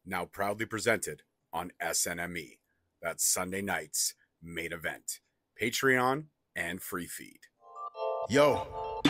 now proudly presented on SNME. That's Sunday night's main event. Patreon and free feed. Yo,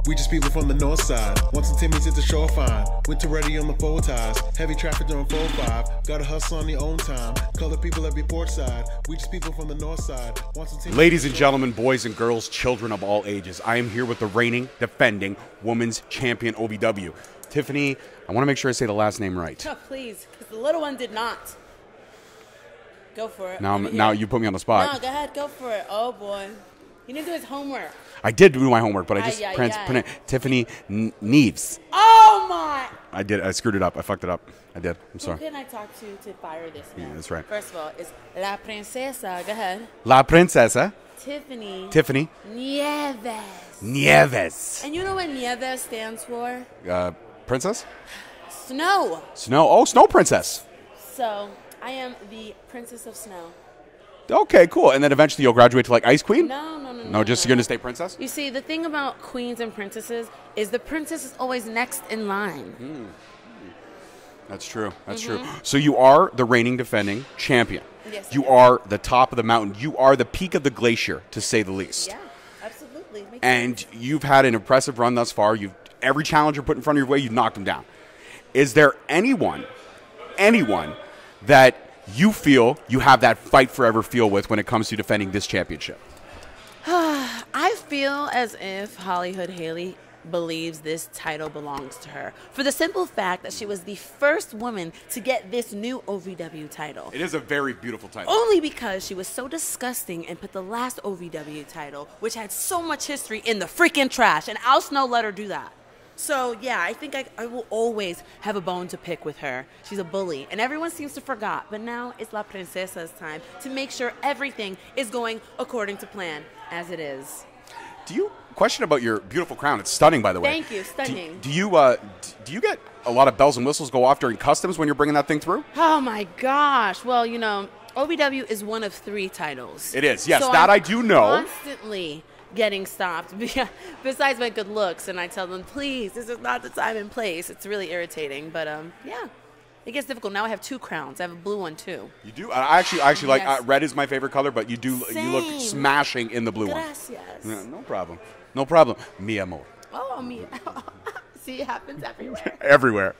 we just people from the north side. Want some Timmy's at the shore fine. Winter ready on the four ties. Heavy traffic during 4-5. Gotta hustle on your own time. Color people every port side. We just people from the north side. Want some Timmy's. Ladies and gentlemen, boys and girls, children of all ages, I am here with the reigning, defending women's champion OVW. Tiffany, I want to make sure I say the last name right. Oh, please, because the little one did not. Go for it. Now you put me on the spot. No, go ahead, go for it. Oh, boy. He didn't do his homework. I did do my homework, but I just pronounced Tiffany Nieves. Oh, my. I did. I screwed it up. I fucked it up. I did. I'm sorry. Who can I talk to fire this man? Yeah, that's right. First of all, it's La Princesa. Go ahead. La Princesa. Tiffany. Nieves. Nieves. And you know what Nieves stands for? Princess? Snow. Snow. Oh, Snow Princess. So, I am the Princess of Snow. Okay, cool. And then eventually you'll graduate to like Ice Queen? No. No, just you're going to stay princess? You see, the thing about queens and princesses is the princess is always next in line. That's true. That's true. So you are the reigning defending champion. Yes. You are the top of the mountain. You are the peak of the glacier, to say the least. Yeah, absolutely. Makes And sense. you've had an impressive run thus far. Every challenger put in front of your way, you've knocked them down. Is there anyone that you feel you have that fight forever feel with when it comes to defending this championship? I feel as if Hollyhood Haley believes this title belongs to her for the simple fact that she was the first woman to get this new OVW title. It is a very beautiful title. Only because she was so disgusting and put the last OVW title, which had so much history, in the freaking trash. And Al Snow let her do that. So, yeah, I think I will always have a bone to pick with her. She's a bully, and everyone seems to forgot. But now it's La Princesa's time to make sure everything is going according to plan, as it is. Do you question about your beautiful crown? It's stunning, by the way. Thank you, stunning. Do you get a lot of bells and whistles go off during customs when you're bringing that thing through? Oh, my gosh. Well, you know, OVW is one of 3 titles. It is, yes, So that I'm I do know. Constantly getting stopped besides my good looks, and I tell them, please, this is not the time and place. It's really irritating, but yeah, it gets difficult. Now I have 2 crowns. I have a blue one too. You do? I actually like Yes. red is my favorite color, but you look Same. smashing in the blue Gracias. one. Yeah, no problem. Mi amor. Oh, me. See, it happens everywhere. Everywhere.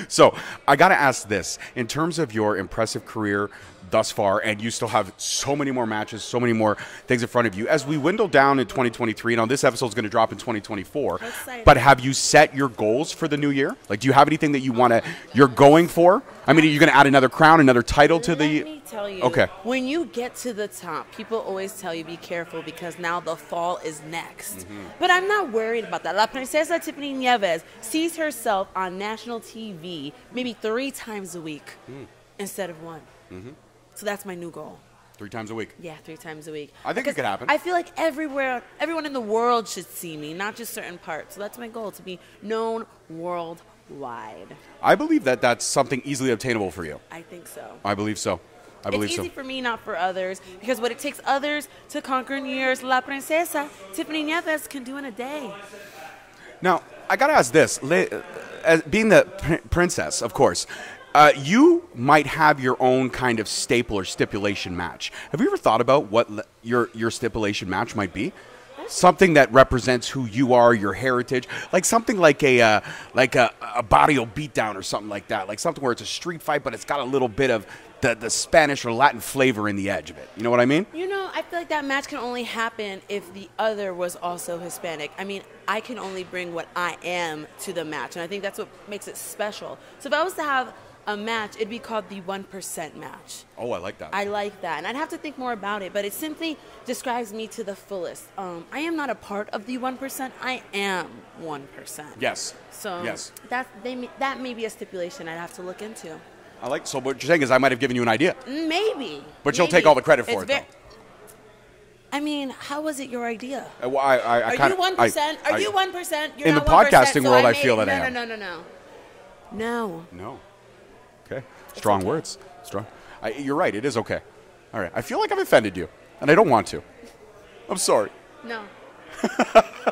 So I got to ask this. In terms of your impressive career thus far, and you still have so many more matches, so many more things in front of you, as we dwindle down in 2023, now this episode is going to drop in 2024, but have you set your goals for the new year? Like, do you have anything that you're going for? I mean, are you going to add another crown, another title to the... Let me tell you, okay. When you get to the top, people always tell you be careful because now the fall is next. But I'm not worried about that. La Princesa Tiffany Nieves sees herself on national TV maybe 3 times a week instead of 1. So that's my new goal. 3 times a week? Yeah, 3 times a week. I think it could happen. I feel like everyone in the world should see me, not just certain parts. So that's my goal, to be known worldwide. I believe that that's something easily obtainable for you. I think so. I believe so. It's easy for me, not for others, because what it takes others to conquer in years, La Princesa Tiffany Nieves can do in a day. Now, I got to ask this. As being the princess, of course, you might have your own kind of staple or stipulation match. Have you ever thought about what your stipulation match might be? Something that represents who you are, your heritage, like something like a barrio beatdown or something like that, like something where it's a street fight, but it's got a little bit of the Spanish or Latin flavor in the edge of it. You know what I mean? You know, I feel like that match can only happen if the other was also Hispanic. I mean, I can only bring what I am to the match, and I think that's what makes it special. So if I was to have a match, it'd be called the 1% match. Oh, I like that. I like that. And I'd have to think more about it, but it simply describes me to the fullest. I am not a part of the 1%. I am 1%. Yes. So yes. that may be a stipulation I'd have to look into. So what you're saying is I might have given you an idea. Maybe. But you'll take all the credit for it, though. I mean, how was it your idea? Well, Are you 1%? Are you 1%? You're in not the 1%, podcasting so world, I feel that I am. No. No. Okay. Strong words. Strong. You're right. It is okay. All right. I feel like I've offended you, and I don't want to. I'm sorry. No.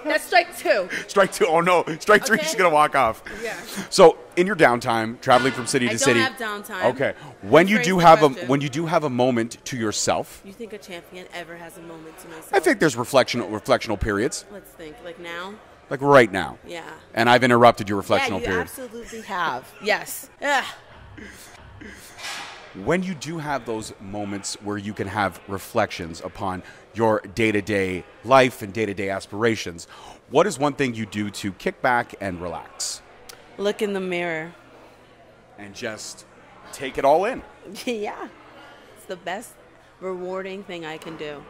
That's strike 2. Strike 2. Oh no, strike 3. Okay. She's gonna walk off. Yeah. So in your downtime, traveling from city to city. I don't have downtime. Okay. When you Rephrase do the have question. when you do have a moment to yourself, You think a champion ever has a moment to myself? I think there's reflectional periods, Let's think. Like now? like right now. Yeah. And I've interrupted your Yeah, reflectional you period. absolutely have. Yes. Ugh. When you do have those moments where you can have reflections upon your day-to-day life and day-to-day aspirations, what is one thing you do to kick back and relax Look in the mirror. and just take it all in? Yeah. It's the best rewarding thing I can do.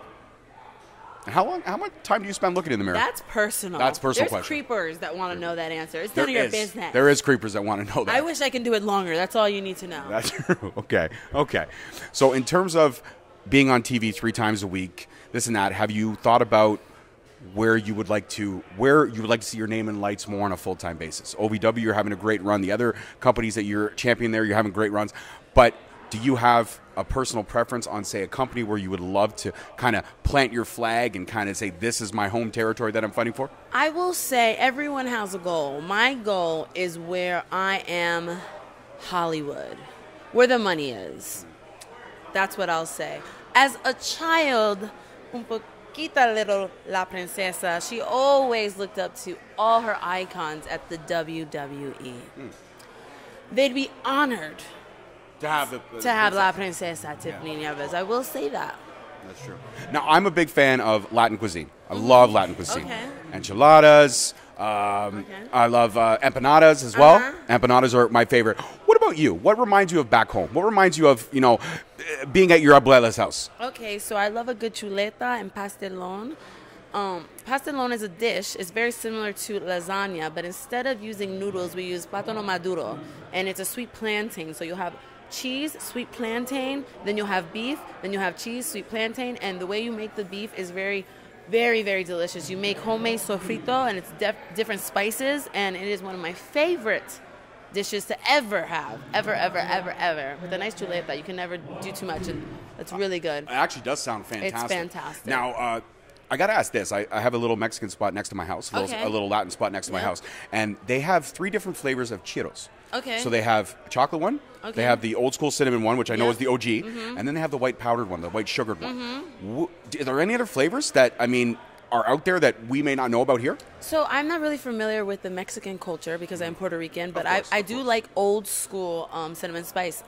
And how much time do you spend looking in the mirror? That's personal. That's a personal There's question. creepers that want to know that answer. It's There none of your is. business. There is creepers that want to know that. I wish I can do it longer. That's all you need to know. That's true. Okay. So in terms of being on TV 3 times a week, this and that, have you thought about where you would like to see your name in lights more on a full-time basis? OVW, you're having a great run. The other companies that you're championing there, you're having great runs. But do you have a personal preference on, say, a company where you would love to kind of plant your flag and kind of say, this is my home territory that I'm fighting for? I will say everyone has a goal. My goal is where I am Hollywood, where the money is. That's what I'll say. As a child, un poquita little La Princesa, she always looked up to all her icons at the WWE. They'd be honored To have La Princesa Tiffany Nieves. I will say that. That's true. Now, I'm a big fan of Latin cuisine. I love Latin cuisine. Okay. Enchiladas. I love empanadas as well. Empanadas are my favorite. What about you? What reminds you of back home? What reminds you of, being at your abuela's house? Okay, so I love a good chuleta and pastelón. Pastelón is a dish. It's very similar to lasagna, but instead of using noodles, we use plátano maduro, and it's a sweet plantain. So you'll have cheese, sweet plantain, then you'll have beef, then you'll have cheese, sweet plantain, and the way you make the beef is very, very, very delicious. You make homemade sofrito, and it's different spices, and it is one of my favorite dishes to ever have, ever. With a nice chuleta, you can never do too much, and it's really good. It actually does sound fantastic. It's fantastic. Now, I got to ask this. I have a little Mexican spot next to my house, a little Latin spot next to my house, and they have 3 different flavors of churros. Okay. So they have a chocolate one, they have the old school cinnamon one, which I know is the OG, and then they have the white powdered one, the white sugared one. Are there any other flavors that, are out there that we may not know about here? So I'm not really familiar with the Mexican culture because I'm Puerto Rican, but I do like old school cinnamon spice.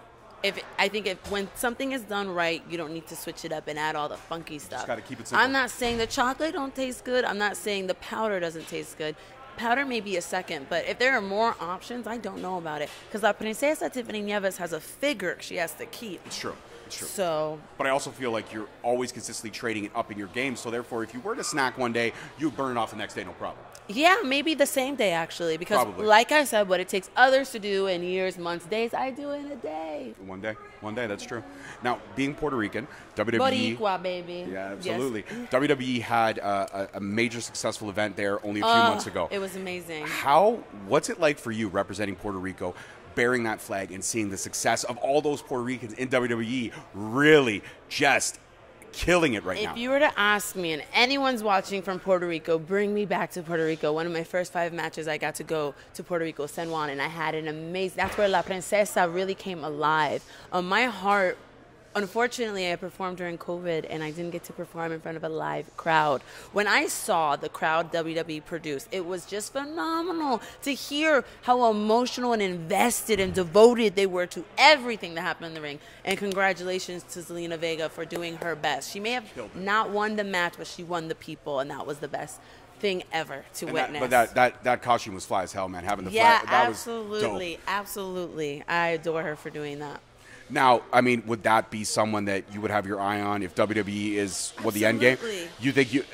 When something is done right, you don't need to switch it up and add all the funky stuff. Just gotta keep it simple. I'm not saying the chocolate don't taste good. I'm not saying the powder doesn't taste good. Powder may be a second, but if there are more options, I don't know about it. Because La Princesa Tiffany Nieves has a figure she has to keep. It's true. So, but I also feel like you're always consistently trading it up in your game. So therefore, if you were to snack one day, you burn it off the next day, no problem. yeah, maybe the same day actually. Because Probably. like I said, what it takes others to do in years, months, days, I do in a day. One day, that's true. Now, being Puerto Rican, WWE... Boricua, baby. Yeah, absolutely. Yes. WWE had a major successful event there only a few months ago. It was amazing. What's it like for you representing Puerto Rico, bearing that flag and seeing the success of all those Puerto Ricans in WWE really just killing it right now? If you were to ask me, and anyone's watching from Puerto Rico, bring me back to Puerto Rico. One of my first 5 matches, I got to go to Puerto Rico, San Juan, and I had an amazing... That's where La Princesa really came alive. My heart... Unfortunately, I performed during COVID, and I didn't get to perform in front of a live crowd. When I saw the crowd WWE produced, it was just phenomenal to hear how emotional and invested and devoted they were to everything that happened in the ring. And congratulations to Zelina Vega for doing her best. She may have not won the match, but she won the people, and that was the best thing ever to witness. That costume was fly as hell, man. Having the yeah, flag, that absolutely, was dope. Absolutely. I adore her for doing that. Now, would that be someone that you would have your eye on if WWE is the end game?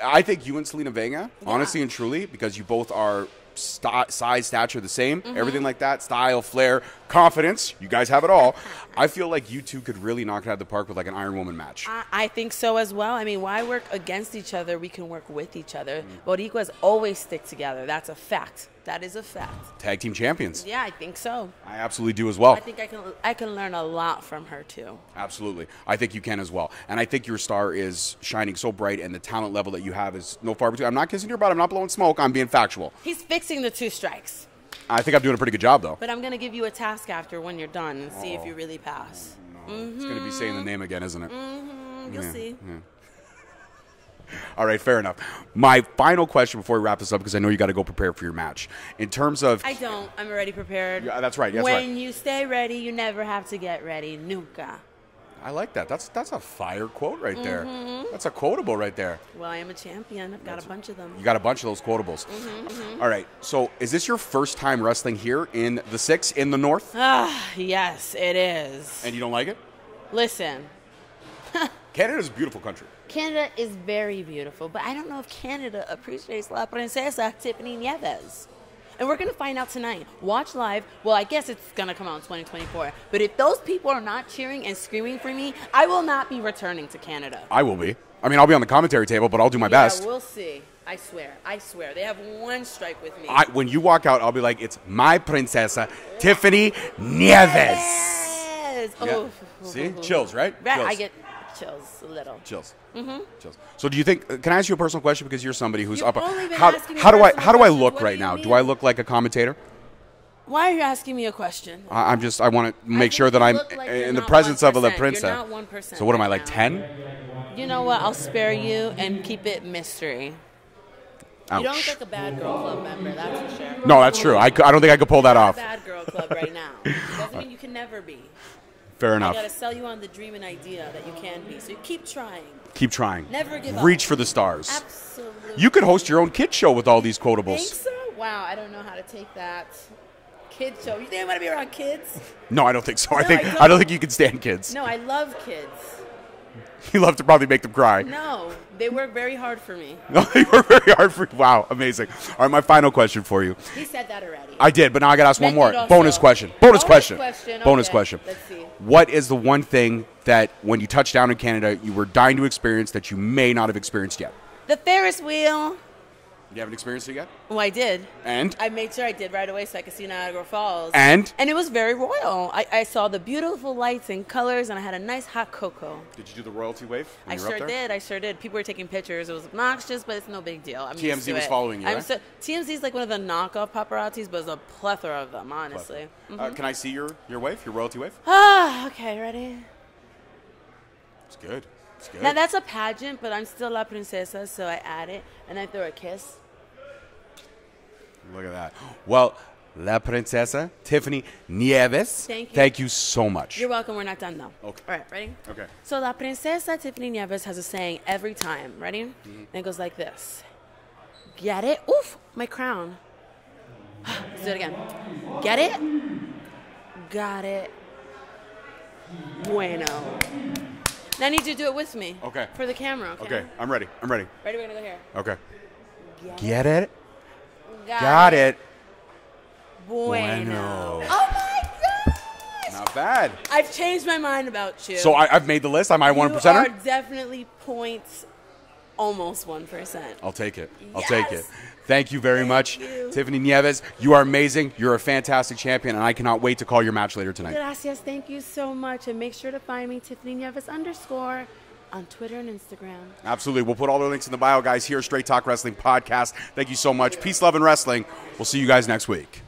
I think you and Zelina Vega, honestly and truly, because you both are size, stature the same, everything like that, style, flair, confidence. You guys have it all. I feel like you two could really knock it out of the park with like an Iron Woman match. I think so as well. Why work against each other? We can work with each other. Boricuas always stick together. That's a fact. That is a fact. Tag team champions. Yeah, I think so. I absolutely do as well. I think I can learn a lot from her too. Absolutely. I think you can as well. And I think your star is shining so bright, and the talent level that you have is no far between. I'm not kissing your butt. I'm not blowing smoke. I'm being factual. He's fixing the 2 strikes. I think I'm doing a pretty good job, though. But I'm going to give you a task after when you're done and see if you really pass. It's going to be saying the name again, isn't it? You'll see. Yeah. All right, fair enough. My final question before we wrap this up, because I know you got to go prepare for your match. In terms of... I don't. I'm already prepared. Yeah, that's right. That's when right. you stay ready, you never have to get ready. Nunca. I like that. That's a fire quote right there. That's a quotable right there. Well, I am a champion. I've got a bunch of them. You got a bunch of those quotables. All right. So is this your first time wrestling here in the 6 in the North? Yes, it is. And you don't like it? Listen. Canada's a beautiful country. Canada is very beautiful, but I don't know if Canada appreciates La Princesa Tiffany Nieves. And we're going to find out tonight. Watch live. Well, I guess it's going to come out in 2024. But if those people are not cheering and screaming for me, I will not be returning to Canada. I will be. I mean, I'll be on the commentary table, but I'll do my best. Yeah, we'll see. I swear. I swear. They have one strike with me. When you walk out, I'll be like, it's my princesa, Tiffany Nieves. Yes. Yeah. Oh. See? Chills, right? Right. Chills. I get chills a little. Chills. Chills. So do you think, can I ask you a personal question, because you're somebody who's You've up. only been How asking me do I personal questions. look What right do you now? mean? Do I look like a commentator? Why are you asking me a question? I want to make sure that you I'm look like you're in the not presence of a La 1%. Princesa. You're not 1%. So what am I, right like now. 10? You know what? I'll spare you and keep it mystery. Ouch. You don't look like a bad girl club member, that's for sure. No, that's true. I don't think I could pull that You're off. a bad girl club right now. Doesn't mean you can never be. Fair I enough. gotta sell you on the dream and idea that you can be. So you keep trying. Keep trying. Never give up. Reach for the stars. Absolutely. You could host your own kid show with all these quotables. Think so? Wow, I don't know how to take that. Kid show. You think I want to be around kids? No, I don't think so. No, I don't think you can stand kids. No, I love kids. You love to probably make them cry. No, they work very hard for me. No, they were very hard for you. Wow, amazing. All right, my final question for you. He said that already. I did, but now I got to ask one more. also. Bonus question. Bonus question. Bonus Okay, question. let's see. What is the one thing that when you touched down in Canada you were dying to experience that you may not have experienced yet? The Ferris wheel. You haven't experienced it yet? Oh, I did. And? I made sure I did right away so I could see Niagara Falls. And? And it was very royal. I saw the beautiful lights and colors, and I had a nice hot cocoa. Did you do the royalty wave when I you were up sure there? did. I sure did. People were taking pictures. It was obnoxious, but it's no big deal. I'm used TMZ to was it. following you, right? TMZ is like one of the knockoff paparazzis, but there's a plethora of them, honestly. Can I see your wave, your royalty wave? Okay, ready? It's good. It's good. Now, that's a pageant, but I'm still La Princesa, so I add it, and I throw a kiss. Look at that. Well, La Princesa, Tiffany Nieves. Thank you. Thank you so much. You're welcome. We're not done, though. Okay. All right, ready? Okay. So La Princesa Tiffany Nieves has a saying every time. Ready? And it goes like this. Get it? Oof, my crown. Let's do it again. Get it? Got it. Bueno. Now I need you to do it with me. Okay. For the camera, okay? Okay, I'm ready. I'm ready. Ready? We're going to go here. Okay. Get Get it? Got Got it. Bueno. Oh my gosh! Not bad. I've changed my mind about you. So I've made the list. Am I 1%? You are definitely points, almost 1%. I'll take it. I'll Yes. take it. Thank you very much, you. Tiffany Nieves. You are amazing. You're a fantastic champion, and I cannot wait to call your match later tonight. Gracias. Thank you so much. And make sure to find me, Tiffany Nieves _ on Twitter and Instagram. Absolutely. We'll put all the links in the bio, guys, here, Straight Talk Wrestling Podcast. Thank you so much. Peace, love, and wrestling. We'll see you guys next week.